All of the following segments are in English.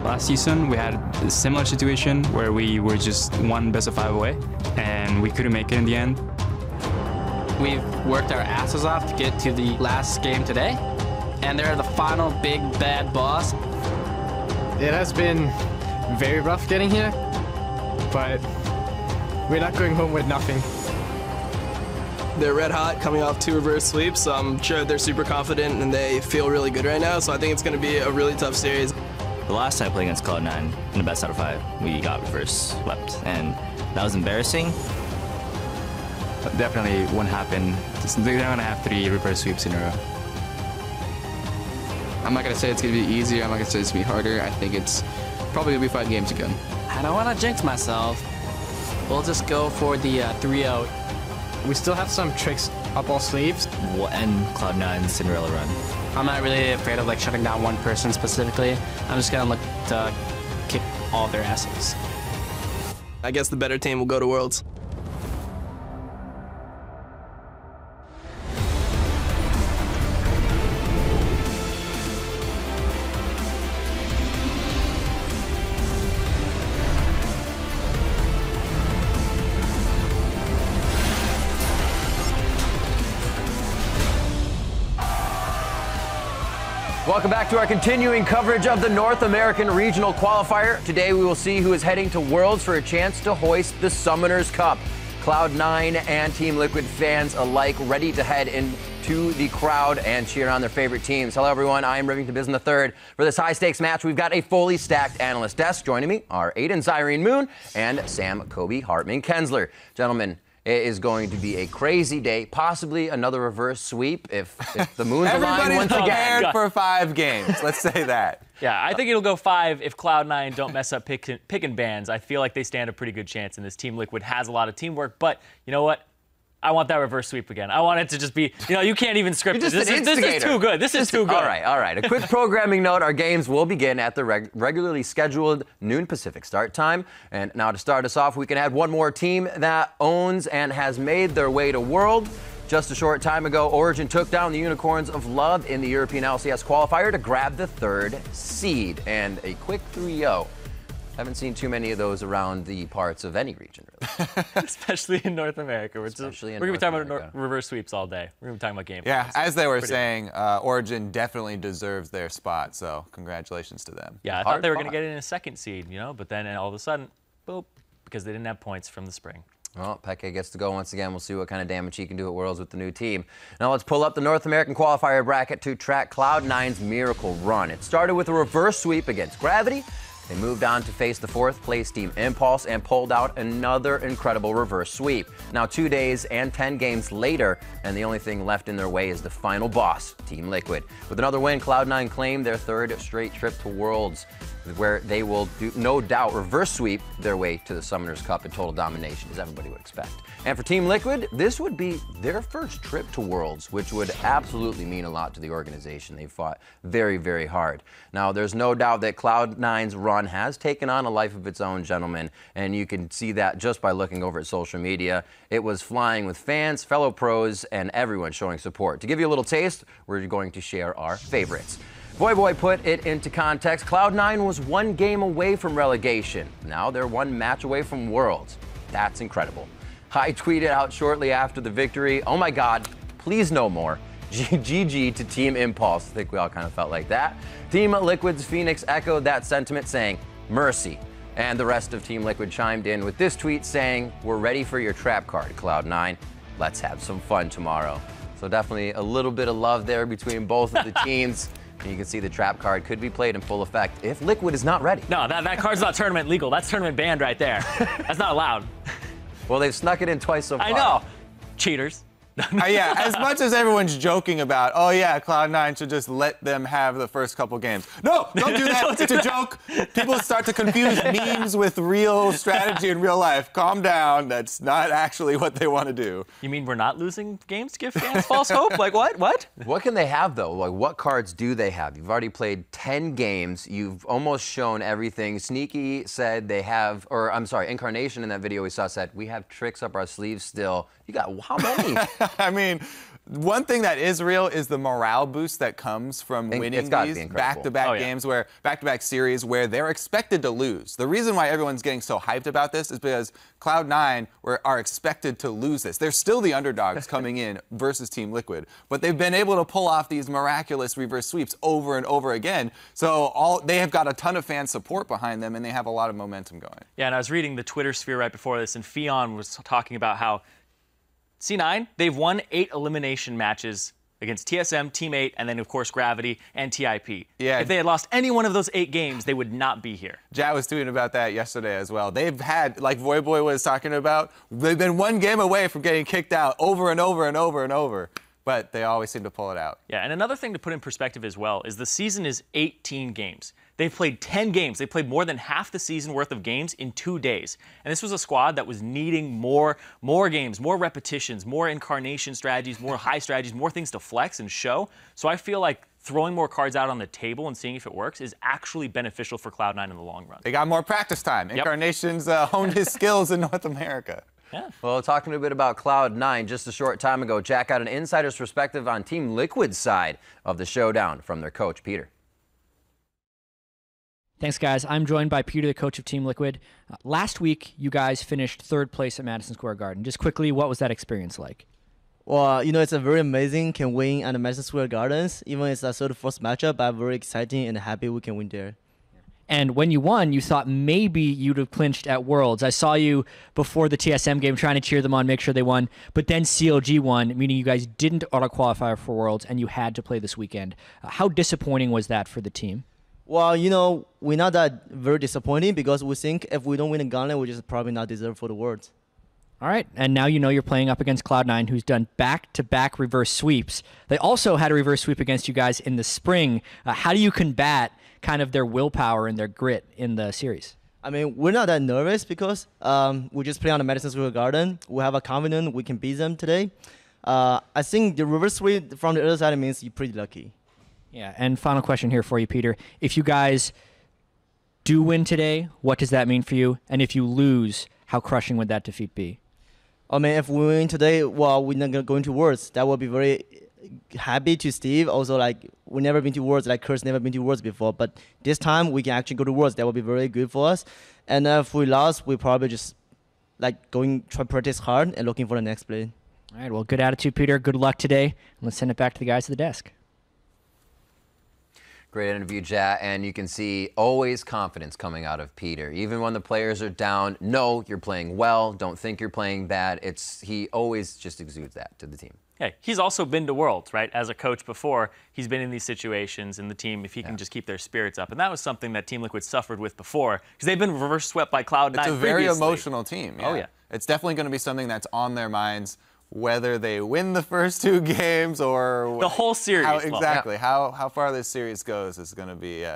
Last season, we had a similar situation where we were just one best of 5 away, and we couldn't make it in the end. We've worked our asses off to get to the last game today, and they're the final big bad boss. It has been very rough getting here, but we're not going home with nothing. They're red hot coming off 2 reverse sweeps, so I'm sure they're super confident and they feel really good right now, so I think it's going to be a really tough series. The last time I played against Cloud9 in the best out of 5, we got reverse swept, and that was embarrassing. Definitely won't happen. They're going to have 3 reverse sweeps in a row. I'm not going to say it's going to be easier. I'm not going to say it's going to be harder. I think it's probably going to be 5 games again. I don't want to jinx myself. We'll just go for the 3-0. We still have some tricks up our sleeves. We'll end Cloud9's Cinderella run. I'm not really afraid of like shutting down one person specifically. I'm just gonna look to kick all their asses. I guess the better team will go to Worlds. Welcome back to our continuing coverage of the North American Regional Qualifier. Today we will see who is heading to Worlds for a chance to hoist the Summoners Cup. Cloud9 and Team Liquid fans alike ready to head into the crowd and cheer on their favorite teams. Hello everyone, I am Rivington Biz III. For this high-stakes match, we've got a fully stacked analyst desk. Joining me are Aiden Zyrene Moon and Sam Kobe Hartman Kensler. Gentlemen, it is going to be a crazy day, possibly another reverse sweep if the moon's aligned once again. Everybody's prepared for 5 games. Let's say that. Yeah, I think it'll go 5 if Cloud9 don't mess up picking bans. I feel like they stand a pretty good chance, and this Team Liquid has a lot of teamwork. But you know what? I want that reverse sweep again. I want it to just be, you can't even script it. This is too good. This is too good. All right. A quick programming note. Our games will begin at the regularly scheduled noon Pacific start time. And now to start us off, we can add one more team that owns and has made their way to World. Just a short time ago, Origin took down the Unicorns of Love in the European LCS qualifier to grab the 3rd seed. And a quick 3-0. Haven't seen too many of those around the parts of any region, really. Especially in North America. We're going to be talking about reverse sweeps all day. We're going to be talking about game. Yeah, as they were saying, Origin definitely deserves their spot, so congratulations to them. Yeah, I thought they were going to get in a 2nd seed, but then all of a sudden, boop, because they didn't have points from the spring. Well, Peke gets to go once again. We'll see what kind of damage he can do at Worlds with the new team. Now let's pull up the North American qualifier bracket to track Cloud9's miracle run. It started with a reverse sweep against Gravity. They moved on to face the 4th place team Impulse and pulled out another incredible reverse sweep. Now 2 days and 10 games later, and the only thing left in their way is the final boss, Team Liquid. With another win, Cloud9 claimed their 3rd straight trip to Worlds, where they will no doubt reverse sweep their way to the Summoners Cup in total domination, as everybody would expect. And for Team Liquid, this would be their first trip to Worlds, which would absolutely mean a lot to the organization. They fought very, very hard. Now, there's no doubt that Cloud9's run has taken on a life of its own, gentlemen, and you can see that just by looking over at social media. It was flying with fans, fellow pros, and everyone showing support. To give you a little taste, we're going to share our favorites. Boy put it into context. Cloud9 was 1 game away from relegation. Now they're 1 match away from Worlds. That's incredible. I tweeted out shortly after the victory, "Oh my God, please no more. GG to Team Impulse." I think we all kind of felt like that. Team Liquid's Phoenix echoed that sentiment, saying, "Mercy." And the rest of Team Liquid chimed in with this tweet saying, "We're ready for your trap card, Cloud9. Let's have some fun tomorrow." So definitely a little bit of love there between both of the teams. And you can see the trap card could be played in full effect if Liquid is not ready. No, that card's not tournament legal. That's tournament banned right there. That's not allowed. Well, they've snuck it in twice so far. I know. Cheaters. Yeah, as much as everyone's joking about, oh yeah, Cloud9 should just let them have the first couple games. No, don't do that. It's a joke. People start to confuse memes with real strategy in real life. Calm down. That's not actually what they want to do. You mean we're not losing games to give fans false hope? Like what? What? What can they have, though? Like, what cards do they have? You've already played 10 games. You've almost shown everything. Sneaky said they have, or I'm sorry, Incarnation in that video we saw said, we have tricks up our sleeves still. You got how many? I mean, One thing that is real is the morale boost that comes from winning these back-to-back games, where back-to-back series where they're expected to lose. The reason why everyone's getting so hyped about this is because Cloud9 are expected to lose this. They're still the underdogs coming in versus Team Liquid, but they've been able to pull off these miraculous reverse sweeps over and over again. So they have got a ton of fan support behind them, and they have a lot of momentum going. Yeah, and I was reading the Twitter sphere right before this, and Fion was talking about how C9, they've won 8 elimination matches against TSM, Team 8, and then, of course, Gravity and TIP. Yeah. If they had lost any one of those 8 games, they would not be here. Jat was tweeting about that yesterday as well. They've had, like Voyboy was talking about, they've been one game away from getting kicked out over and over and over and over, but they always seem to pull it out. Yeah, and another thing to put in perspective as well is the season is 18 games. They've played 10 games. They played more than half the season worth of games in 2 days. And this was a squad that was needing more games, more repetitions, more incarnation strategies, more high strategies, more things to flex and show. So I feel like throwing more cards out on the table and seeing if it works is actually beneficial for Cloud9 in the long run. They got more practice time. Yep. Incarnation's honed his skills in North America. Yeah. Well, talking a bit about Cloud9, just a short time ago, Jack got an insider's perspective on Team Liquid's side of the showdown from their coach, Peter. Thanks, guys. I'm joined by Peter, the coach of Team Liquid. Last week, you guys finished 3rd place at Madison Square Garden. Just quickly, what was that experience like? Well, it's a very amazing can win at the Madison Square Gardens. Even it's a sort of first matchup, but very exciting and happy we can win there. And when you won, you thought maybe you'd have clinched at Worlds. I saw you before the TSM game trying to cheer them on, make sure they won. But then CLG won, meaning you guys didn't auto-qualify for Worlds and you had to play this weekend. How disappointing was that for the team? Well, we're not that very disappointing because we think if we don't win a gauntlet, we just probably not deserve for the Worlds. All right, and now you're playing up against Cloud9, who's done back-to-back reverse sweeps. They also had a reverse sweep against you guys in the spring. How do you combat kind of their willpower and their grit in the series? I mean, we're not that nervous because we just play on the Madison Square Garden. We have a confidence we can beat them today. I think the reverse sweep from the other side means you're pretty lucky. Yeah, and final question here for you, Peter. If you guys do win today, what does that mean for you? And if you lose, how crushing would that defeat be? I mean, if we win today, well, we're not going to go into Worlds. That would be very happy to Steve. Also, we never been to Worlds, Kurt's never been to Worlds before. But this time, we can actually go to Worlds. That would be very good for us. And if we lost, we probably just try to practice hard and looking for the next play. All right, well, good attitude, Peter. Good luck today. Let's send it back to the guys at the desk. Great interview, Jat, and you can see always confidence coming out of Peter. Even when the players are down, no, you're playing well, don't think you're playing bad. He always just exudes that to the team. Hey, he's also been to Worlds, right? As a coach before, he's been in these situations, and the team, if he can just keep their spirits up. And that was something that Team Liquid suffered with before, because they've been reverse swept by Cloud9 It's a very previously. emotional team. Yeah. Oh, yeah. It's definitely going to be something that's on their minds, whether they win the first 2 games or the whole series. Exactly. How far this series goes is going to be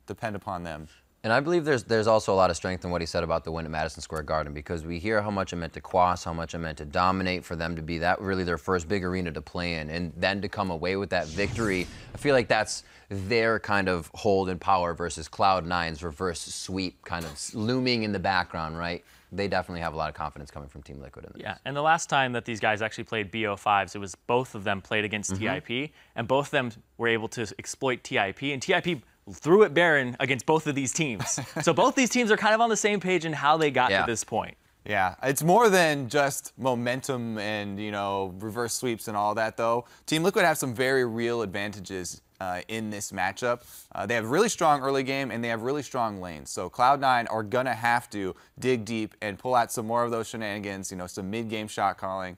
depend upon them. And I believe there's also a lot of strength in what he said about the win at Madison Square Garden, because we hear how much it meant to Quas, how much it meant to dominate, for them to be that really their first big arena to play in, and then to come away with that victory. I feel like that's their kind of hold and power versus Cloud9's reverse sweep kind of looming in the background, right? They definitely have a lot of confidence coming from Team Liquid in this. Yeah, and the last time that these guys actually played BO5s, it was both of them played against TIP, and both of them were able to exploit TIP, and TIP threw it barren against both of these teams. So both these teams are kind of on the same page in how they got to this point. Yeah, it's more than just momentum and, reverse sweeps and all that, though. Team Liquid have some very real advantages in this matchup. They have really strong early game, and they have really strong lanes. So Cloud9 are going to have to dig deep and pull out some more of those shenanigans. Some mid-game shot calling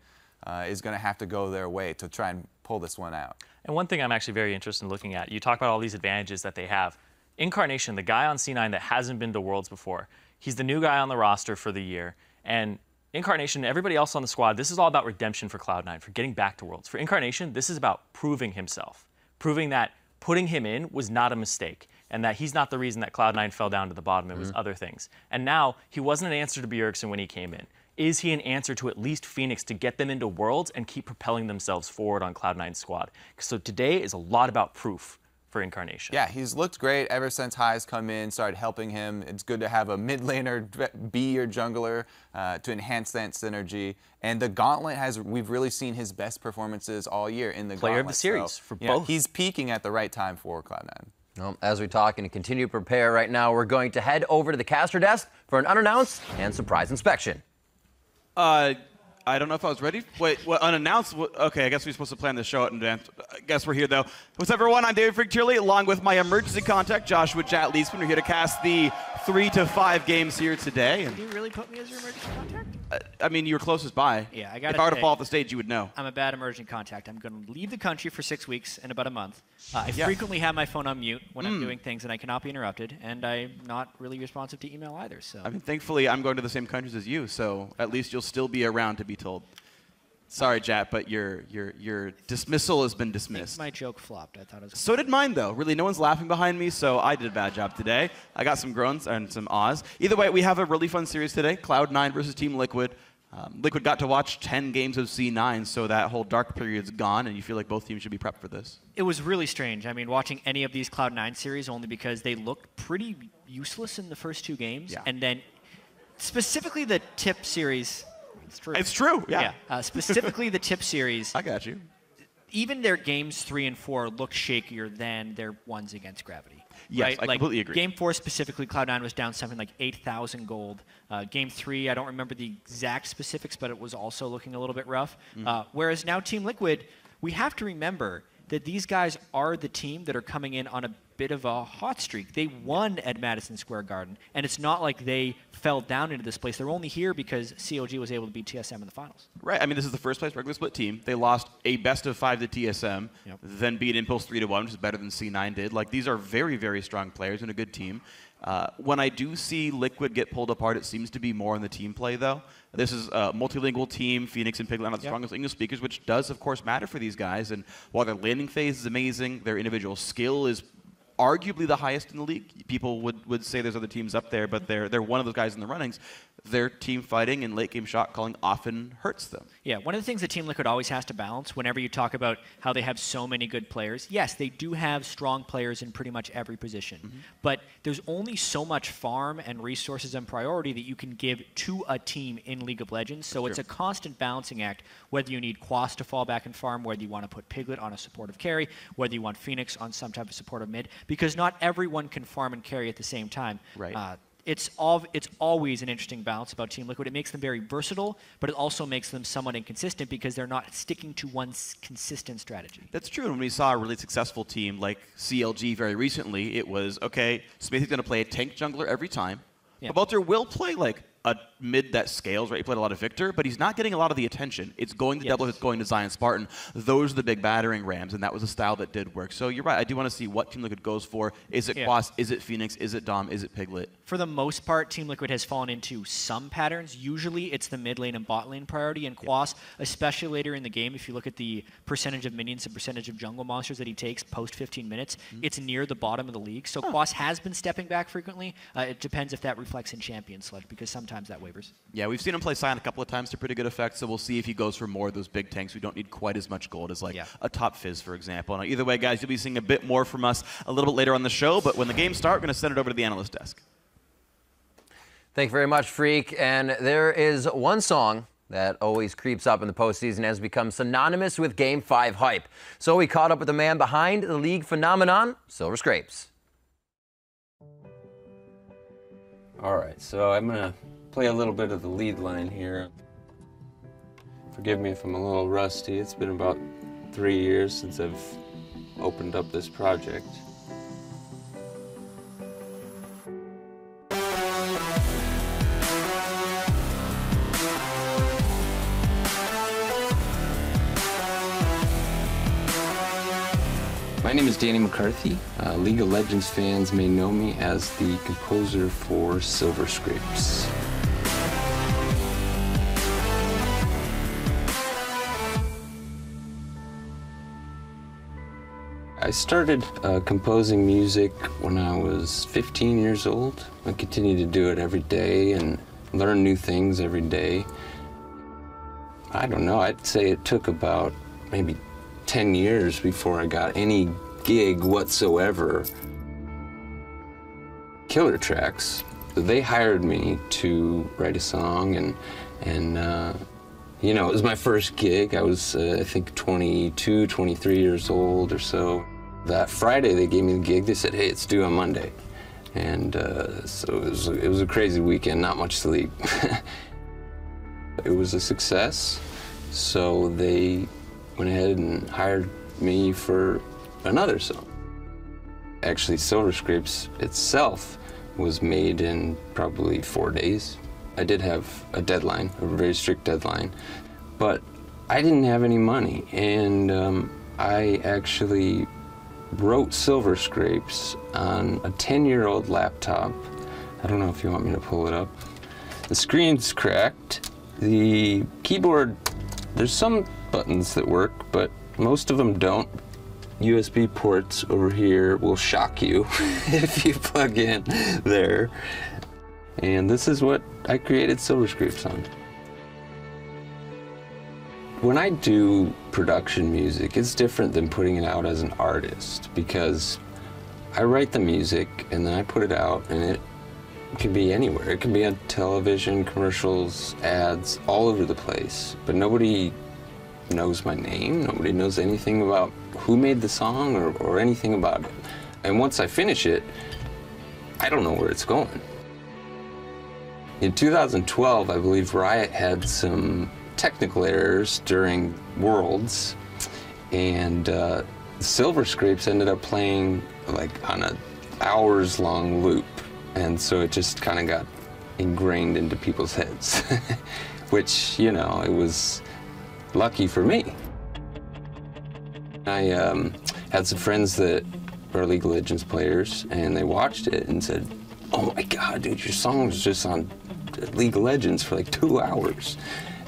is going to have to go their way to try and pull this one out. And one thing I'm actually very interested in looking at, you talk about all these advantages that they have. Incarnation, the guy on C9 that hasn't been to Worlds before, he's the new guy on the roster for the year. And Incarnation, everybody else on the squad, this is all about redemption for Cloud9, for getting back to Worlds. For Incarnation, this is about proving himself, proving that putting him in was not a mistake, and that he's not the reason that Cloud9 fell down to the bottom. It was other things. And now, he wasn't an answer to Bjergsen when he came in. Is he an answer to at least Phoenix to get them into Worlds and keep propelling themselves forward on Cloud9's squad? So today is a lot about proof for Incarnation. Yeah, he's looked great ever since High's come in, started helping him. It's good to have a mid laner be your jungler to enhance that synergy. And the Gauntlet we've really seen his best performances all year in the Player Gauntlet. of the series so, for both. He's peaking at the right time for Cloud9. Well, as we talk and continue to prepare right now, we're going to head over to the caster desk for an unannounced and surprise inspection. I don't know if I was ready. Wait, what, unannounced? Okay, I guess we're supposed to plan the show out in advance. I guess we're here, though. What's up, everyone? I'm David Frick-Tierley, along with my emergency contact, Joshua Jat Leesman. We're here to cast the 3 to 5 games here today. Did you really put me as your emergency contact? I mean, you were closest by. Yeah, I got it. If I were to fall off the stage, you would know. I'm a bad emergency contact. I'm going to leave the country for 6 weeks in about a month. I frequently have my phone on mute when I'm doing things, and I cannot be interrupted. And I'm not really responsive to email either. So I mean, thankfully, I'm going to the same countries as you, so at least you'll still be around to be told. Sorry, Jat, but your dismissal has been dismissed. My joke flopped. I thought it was. So did mine, though. Really, no one's laughing behind me, so I did a bad job today. I got some groans and some ahs. Either way, we have a really fun series today, Cloud9 versus Team Liquid. Liquid got to watch 10 games of C9, so that whole dark period's gone, and you feel like both teams should be prepped for this. It was really strange. I mean, watching any of these Cloud9 series only because they looked pretty useless in the first 2 games, and then specifically the Tip series. It's true. It's true, yeah. Specifically the Tip series. I got you. Even their games 3 and 4 looked shakier than their ones against Gravity. Yes, right? I completely agree. Game 4 specifically, Cloud9 was down something like 8,000 gold. Game 3, I don't remember the exact specifics, but it was also looking a little bit rough. Whereas now Team Liquid, we have to remember that these guys are the team that are coming in on a bit of a hot streak. They won at Madison Square Garden, and it's not like they fell down into this place. They're only here because CLG was able to beat TSM in the finals. Right. I mean, this is the first place regular split team. They lost a best of 5 to TSM, then beat Impulse 3-1, which is better than C9 did. Like, these are very, very strong players and a good team. When I do see Liquid get pulled apart, it seems to be more on the team play, though. This is a multilingual team. Phoenix and Piglet are not the strongest English speakers, which does, of course, matter for these guys. And while their landing phase is amazing, their individual skill is arguably the highest in the league. People would say there's other teams up there, but they're one of those guys in the runnings. Their team fighting and late game shot calling often hurts them. Yeah, one of the things that Team Liquid always has to balance whenever you talk about how they have so many good players, yes, they do have strong players in pretty much every position, but there's only so much farm and resources and priority that you can give to a team in League of Legends, so it's a constant balancing act, whether you need Quas to fall back and farm, whether you want to put Piglet on a supportive carry, whether you want Phoenix on some type of supportive mid, because not everyone can farm and carry at the same time. Right. It's always an interesting balance about Team Liquid. It makes them very versatile, but it also makes them somewhat inconsistent because they're not sticking to one consistent strategy. That's true. When we saw a really successful team like CLG very recently, it was, okay, Smithy's going to play a tank jungler every time. Balter will play like a mid that scales, right? He played a lot of Victor, but he's not getting a lot of the attention. It's going to Double, it's going to Zion Spartan. Those are the big battering rams, and that was a style that did work. So you're right. I do want to see what Team Liquid goes for. Is it Quas? Is it Phoenix? Is it Dom? Is it Piglet? For the most part, Team Liquid has fallen into some patterns. Usually it's the mid lane and bot lane priority, and Quas, especially later in the game, if you look at the percentage of minions and percentage of jungle monsters that he takes post 15 minutes, it's near the bottom of the league. So Quas has been stepping back frequently. It depends if that reflects in champion sludge, because sometimes that wavers. Yeah, we've seen him play Sion a couple of times to pretty good effect, so we'll see if he goes for more of those big tanks. We don't need quite as much gold as like a top Fizz, for example. Now, either way, guys, you'll be seeing a bit more from us a little bit later on the show, but when the games start, we're going to send it over to the analyst desk. Thank you very much, Freak. And there is one song that always creeps up in the postseason and has become synonymous with Game 5 hype. So we caught up with the man behind the league phenomenon, Silver Scrapes. All right, so I'm going to play a little bit of the lead line here. Forgive me if I'm a little rusty. It's been about 3 years since I've opened up this project. My name is Danny McCarthy. League of Legends fans may know me as the composer for Silver Scrapes. I started composing music when I was 15 years old. I continue to do it every day and learn new things every day. I don't know, I'd say it took about maybe 10 years before I got any gig whatsoever. Killer Tracks, they hired me to write a song, and you know, it was my first gig. I was, I think, 22, 23 years old or so. That Friday, they gave me the gig. They said, hey, it's due on Monday. And so it was a crazy weekend, not much sleep. It was a success, so they went ahead and hired me for another song. Actually, Silver Scrapes itself was made in probably 4 days. I did have a deadline, a very strict deadline, but I didn't have any money, and I actually wrote Silver Scrapes on a 10-year-old laptop. I don't know if you want me to pull it up. The screen's cracked. The keyboard, there's some buttons that work, but most of them don't. USB ports over here will shock you if you plug in there. And this is what I created Silver Scrapes on. When I do production music, it's different than putting it out as an artist, because I write the music and then I put it out, and it can be anywhere. It can be on television, commercials, ads, all over the place. But nobody knows my name. Nobody knows anything about who made the song or anything about it. And once I finish it, I don't know where it's going. In 2012, I believe Riot had some technical errors during Worlds, and Silver Scrapes ended up playing like on an hours-long loop, and so it just kind of got ingrained into people's heads, which, you know, it was lucky for me. I had some friends that are League of Legends players, and they watched it and said, oh my God, dude, your song was just on League of Legends for like 2 hours.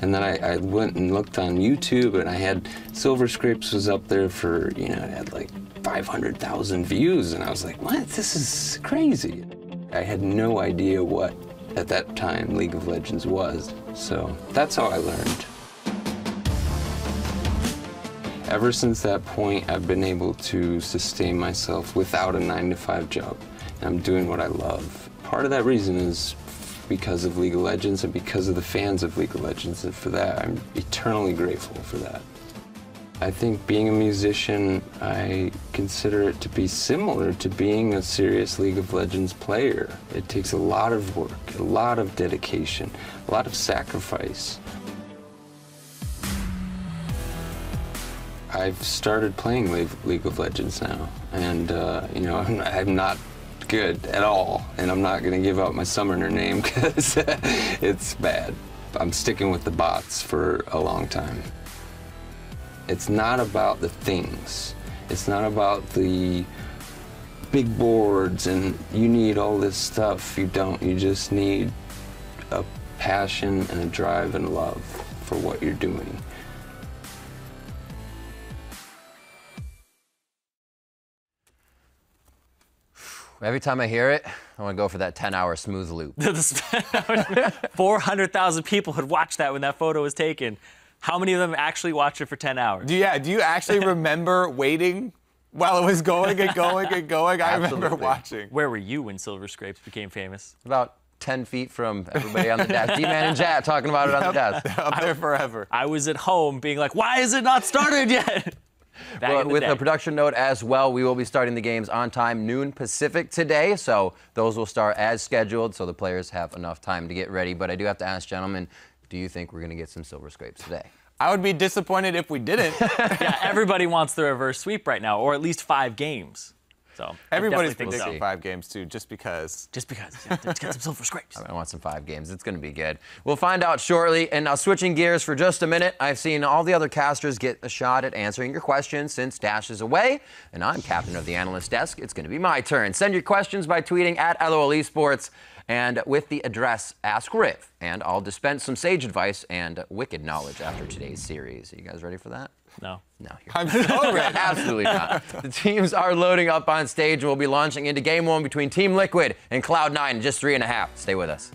And then I went and looked on YouTube, and I had Silver Scrapes was up there for, you know, it had like 500,000 views, and I was like, what? This is crazy. I had no idea what, at that time, League of Legends was. So that's how I learned. Ever since that point, I've been able to sustain myself without a 9-to-5 job. And I'm doing what I love. Part of that reason is because of League of Legends and because of the fans of League of Legends, and for that, I'm eternally grateful for that. I think being a musician, I consider it to be similar to being a serious League of Legends player. It takes a lot of work, a lot of dedication, a lot of sacrifice. I've started playing League of Legends now, and you know, I'm not good at all, and I'm not gonna give out my summoner name because it's bad. I'm sticking with the bots for a long time. It's not about the things. It's not about the big boards and you need all this stuff. You don't. You just need a passion and a drive and love for what you're doing. Every time I hear it, I want to go for that 10-hour smooth loop. 400,000 people had watched that when that photo was taken. How many of them actually watched it for 10 hours? Do you actually remember waiting while it was going and going and going? I remember watching. Where were you when Silver Scrapes became famous? About 10 feet from everybody on the desk. D-Man and Jat talking about it on the desk. Up there forever. I was at home being like, why is it not started yet? Well, with a production note as well, we will be starting the games on time, noon Pacific today. So those will start as scheduled, so the players have enough time to get ready. But I do have to ask, gentlemen, do you think we're going to get some Silver Scrapes today? I would be disappointed if we didn't. Yeah, everybody wants the reverse sweep right now, or at least 5 games. So everybody's predicting 5 games too, just because. Just because. Yeah, let's get some Silver Scrapes. I want some 5 games. It's going to be good. We'll find out shortly. And now switching gears for just a minute, I've seen all the other casters get a shot at answering your questions since Dash is away, and I'm captain of the analyst desk. It's going to be my turn. Send your questions by tweeting at LOL Esports and with the address Ask Riv, and I'll dispense some sage advice and wicked knowledge after today's series. Are you guys ready for that? No. No. I'm so ready. Absolutely not. The teams are loading up on stage and we'll be launching into Game 1 between Team Liquid and Cloud9 in just 3.5. Stay with us.